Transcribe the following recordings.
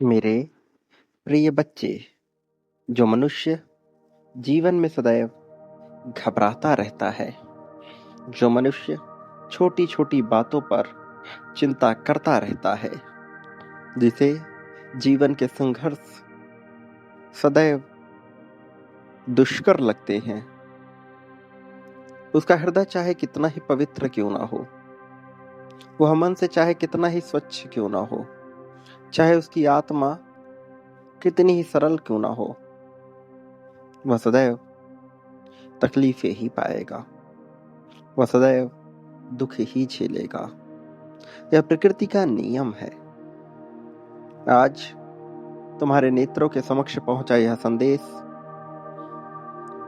मेरे प्रिय बच्चे, जो मनुष्य जीवन में सदैव घबराता रहता है, जो मनुष्य छोटी छोटी बातों पर चिंता करता रहता है, जिसे जीवन के संघर्ष सदैव दुष्कर लगते हैं, उसका हृदय चाहे कितना ही पवित्र क्यों ना हो, वह मन से चाहे कितना ही स्वच्छ क्यों ना हो, चाहे उसकी आत्मा कितनी ही सरल क्यों ना हो, वह सदैव तकलीफें ही पाएगा, वह सदैव दुख ही झेलेगा। यह प्रकृति का नियम है। आज तुम्हारे नेत्रों के समक्ष पहुंचा यह संदेश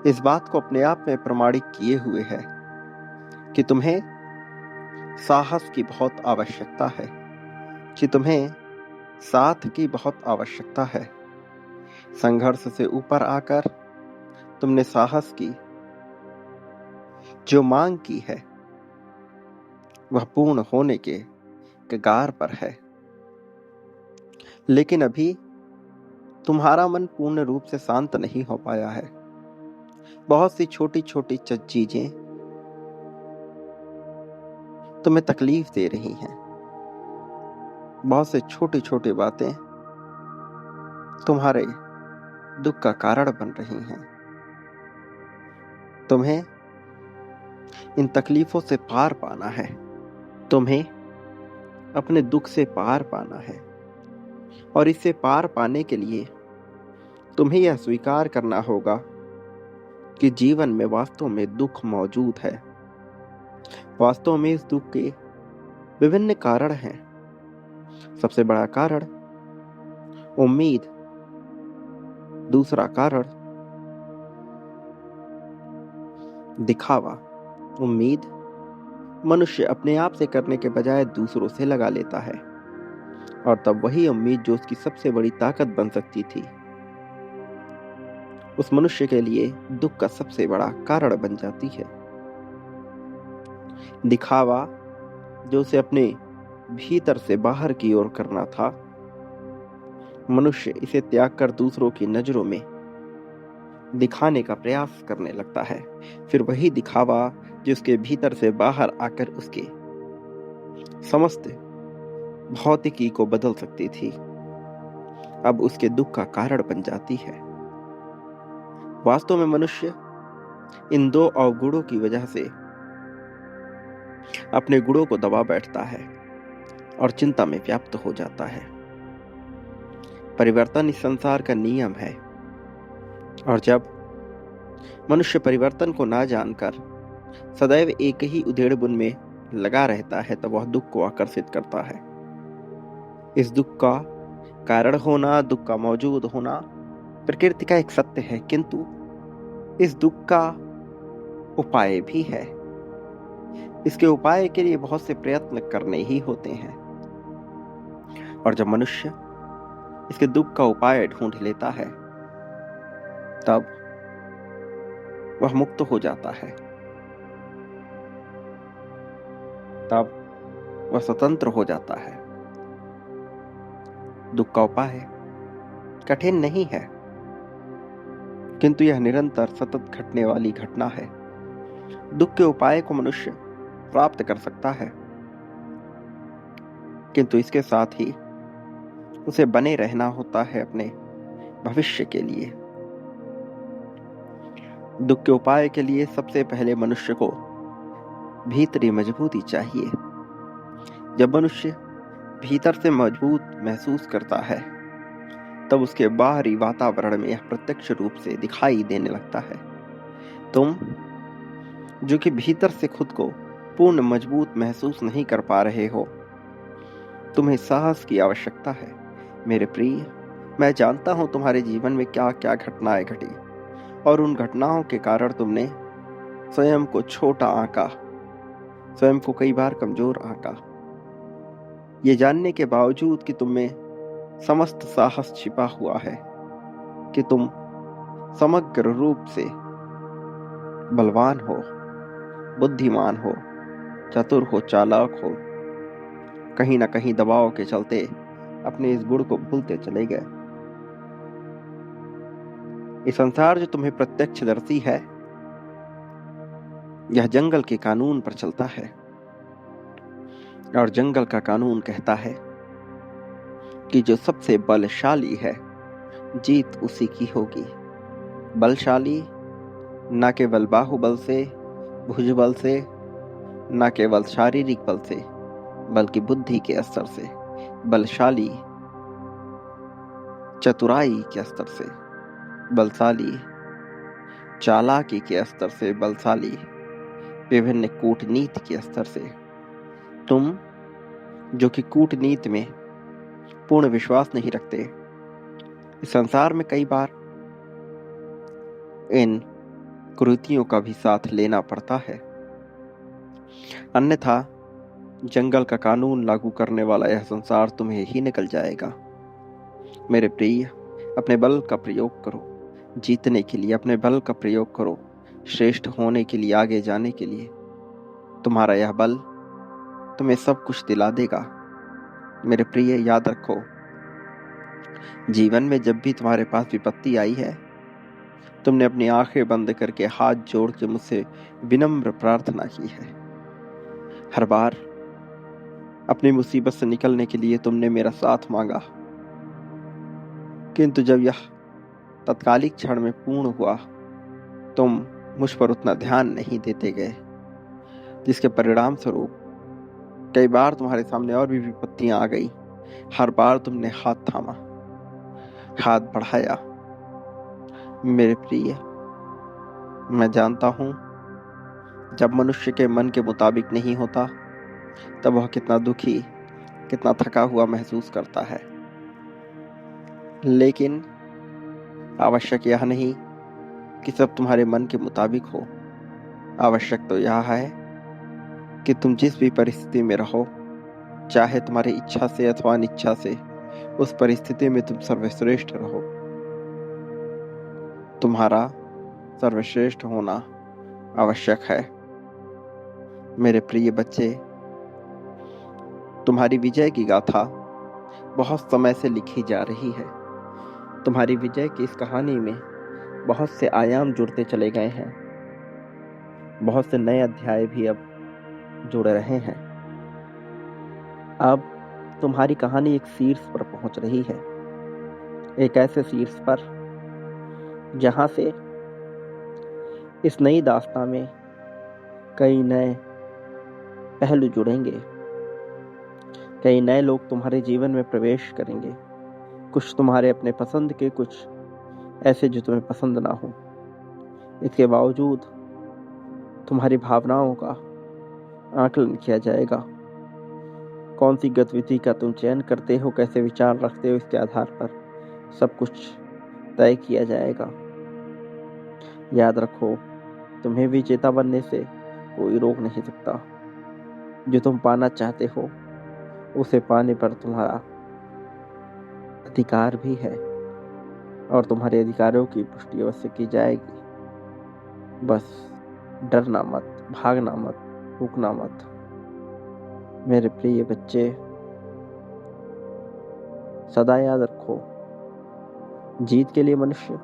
इस बात को अपने आप में प्रमाणित किए हुए है कि तुम्हें साहस की बहुत आवश्यकता है, कि तुम्हें साथ की बहुत आवश्यकता है। संघर्ष से ऊपर आकर तुमने साहस की जो मांग की है, वह पूर्ण होने के कगार पर है। लेकिन अभी तुम्हारा मन पूर्ण रूप से शांत नहीं हो पाया है। बहुत सी छोटी छोटी चीजें तुम्हें तकलीफ दे रही हैं। बहुत से छोटी छोटी बातें तुम्हारे दुख का कारण बन रही हैं। तुम्हें इन तकलीफों से पार पाना है, तुम्हें अपने दुख से पार पाना है, और इससे पार पाने के लिए तुम्हें यह स्वीकार करना होगा कि जीवन में वास्तव में दुख मौजूद है। वास्तव में इस दुख के विभिन्न कारण हैं। सबसे बड़ा कारण उम्मीद, दूसरा कारण दिखावा। उम्मीद मनुष्य अपने आप से करने के बजाय दूसरों से लगा लेता है, और तब वही उम्मीद जो उसकी सबसे बड़ी ताकत बन सकती थी, उस मनुष्य के लिए दुख का सबसे बड़ा कारण बन जाती है। दिखावा जो उसे अपने भीतर से बाहर की ओर करना था, मनुष्य इसे त्याग कर दूसरों की नजरों में दिखाने का प्रयास करने लगता है। फिर वही दिखावा जो उसके भीतर से बाहर आकर उसके समस्त भौतिकी को बदल सकती थी, अब उसके दुख का कारण बन जाती है। वास्तव में मनुष्य इन दो अवगुणों की वजह से अपने गुणों को दबा बैठता है और चिंता में व्याप्त हो जाता है। परिवर्तन इस संसार का नियम है, और जब मनुष्य परिवर्तन को ना जानकर सदैव एक ही उधेड़-बुन में लगा रहता है, तब वह दुख को आकर्षित करता है। इस दुख का कारण होना, दुख का मौजूद होना प्रकृति का एक सत्य है, किंतु इस दुख का उपाय भी है। इसके उपाय के लिए बहुत से प्रयत्न करने ही होते हैं, और जब मनुष्य इसके दुख का उपाय ढूंढ लेता है, तब वह मुक्त हो जाता है, तब वह स्वतंत्र हो जाता है। दुख का उपाय कठिन नहीं है, किंतु यह निरंतर सतत घटने वाली घटना है। दुख के उपाय को मनुष्य प्राप्त कर सकता है, किंतु इसके साथ ही उसे बने रहना होता है अपने भविष्य के लिए। दुख के उपाय के लिए सबसे पहले मनुष्य को भीतरी मजबूती चाहिए। जब मनुष्य भीतर से मजबूत महसूस करता है, तब उसके बाहरी वातावरण में यह प्रत्यक्ष रूप से दिखाई देने लगता है। तुम जो कि भीतर से खुद को पूर्ण मजबूत महसूस नहीं कर पा रहे हो, तुम्हें साहस की आवश्यकता है। मेरे प्रिय, मैं जानता हूं तुम्हारे जीवन में क्या क्या घटनाएं घटी, और उन घटनाओं के कारण तुमने स्वयं को छोटा आंका, स्वयं को कई बार कमजोर आंका। ये जानने के बावजूद कि तुम में समस्त साहस छिपा हुआ है, कि तुम समग्र रूप से बलवान हो, बुद्धिमान हो, चतुर हो, चालाक हो, कहीं ना कहीं दबाव के चलते अपने इस गुण को भूलते चले गए। ये संसार जो तुम्हें प्रत्यक्षदर्शी है, यह जंगल के कानून पर चलता है, और जंगल का कानून कहता है कि जो सबसे बलशाली है, जीत उसी की होगी। बलशाली न केवल बाहुबल से, भुजबल से, न केवल शारीरिक बल से, बल्कि बुद्धि के स्तर से। बलशाली चतुराई के स्तर से, बलशाली चालाकी के स्तर से, बलशाली विभिन्न कूटनीति के स्तर से। तुम जो कि कूटनीति में पूर्ण विश्वास नहीं रखते, इस संसार में कई बार इन कुरीतियों का भी साथ लेना पड़ता है, अन्यथा जंगल का कानून लागू करने वाला यह संसार तुम्हें ही निकल जाएगा। मेरे प्रिय, अपने बल का प्रयोग करो जीतने के लिए, अपने बल का प्रयोग करो श्रेष्ठ होने के लिए, आगे जाने के लिए। तुम्हारा यह बल तुम्हें सब कुछ दिला देगा। मेरे प्रिय, याद रखो, जीवन में जब भी तुम्हारे पास विपत्ति आई है, तुमने अपनी आंखें बंद करके हाथ जोड़ के मुझसे विनम्र प्रार्थना की है। हर बार अपनी मुसीबत से निकलने के लिए तुमने मेरा साथ मांगा, किंतु जब यह तत्कालिक क्षण में पूर्ण हुआ, तुम मुझ पर उतना ध्यान नहीं देते गए, जिसके परिणाम स्वरूप कई बार तुम्हारे सामने और भी विपत्तियां आ गई। हर बार तुमने हाथ थामा, हाथ बढ़ाया। मेरे प्रिय, मैं जानता हूं, जब मनुष्य के मन के मुताबिक नहीं होता, तब वह कितना दुखी, कितना थका हुआ महसूस करता है। लेकिन आवश्यक यह नहीं कि सब तुम्हारे मन के मुताबिक हो। आवश्यक तो यह है कि तुम जिस भी परिस्थिति में रहो, चाहे तुम्हारी इच्छा से अथवा अनिच्छा से, उस परिस्थिति में तुम सर्वश्रेष्ठ रहो। तुम्हारा सर्वश्रेष्ठ होना आवश्यक है। मेरे प्रिय बच्चे, तुम्हारी विजय की गाथा बहुत समय से लिखी जा रही है। तुम्हारी विजय की इस कहानी में बहुत से आयाम जुड़ते चले गए हैं, बहुत से नए अध्याय भी अब जुड़ रहे हैं। अब तुम्हारी कहानी एक शीर्ष पर पहुंच रही है, एक ऐसे शीर्ष पर जहां से इस नई दास्तां में कई नए पहलू जुड़ेंगे, कई नए लोग तुम्हारे जीवन में प्रवेश करेंगे। कुछ तुम्हारे अपने पसंद के, कुछ ऐसे जो तुम्हें पसंद ना हो। इसके बावजूद तुम्हारी भावनाओं का आकलन किया जाएगा। कौन सी गतिविधि का तुम चयन करते हो, कैसे विचार रखते हो, इसके आधार पर सब कुछ तय किया जाएगा। याद रखो, तुम्हें विजेता बनने से कोई रोक नहीं सकता। जो तुम पाना चाहते हो, उसे पाने पर तुम्हारा अधिकार भी है, और तुम्हारे अधिकारों की पुष्टि अवश्य की जाएगी। बस डरना मत, भागना मत, रुकना मत। मेरे प्रिय बच्चे, सदा याद रखो, जीत के लिए मनुष्य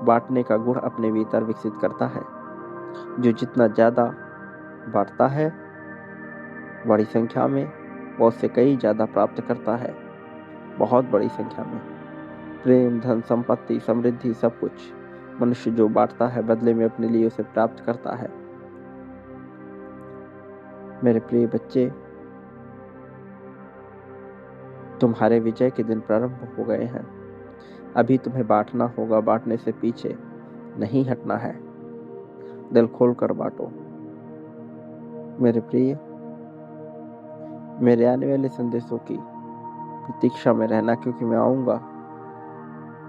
बांटने का गुण अपने भीतर विकसित करता है। जो जितना ज्यादा बांटता है, बड़ी संख्या में, वो उससे कई ज्यादा प्राप्त करता है, बहुत बड़ी संख्या में। प्रेम, धन, संपत्ति, समृद्धि, सब कुछ मनुष्य जो बांटता है, बदले में अपने लिए उसे प्राप्त करता है। मेरे प्रिय बच्चे, तुम्हारे विजय के दिन प्रारंभ हो गए हैं। अभी तुम्हें बांटना होगा, बांटने से पीछे नहीं हटना है। दिल खोलकर बांटो। मेरे प्रिय, मेरे आने वाले संदेशों की प्रतीक्षा में रहना, क्योंकि मैं आऊंगा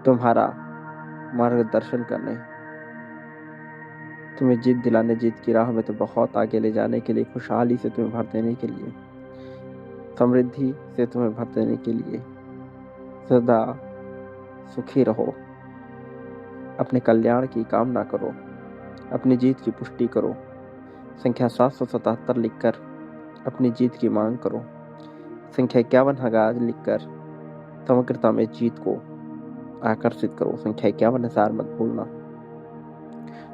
तुम्हारा मार्गदर्शन करने, तुम्हें जीत दिलाने, जीत की राह में तो बहुत आगे ले जाने के लिए, खुशहाली से तुम्हें भर देने के लिए, समृद्धि से तुम्हें भर देने के लिए। सदा सुखी रहो, अपने कल्याण की कामना करो, अपनी जीत की पुष्टि करो। संख्या 777 लिखकर अपनी जीत की मांग करो। संख्या 51,000 लिखकर समग्रता में जीत को आकर्षित करो। संख्या 51,000 मत भूलना।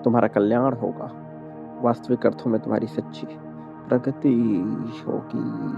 तुम्हारा कल्याण होगा। वास्तविक अर्थों में तुम्हारी सच्ची प्रगति होगी।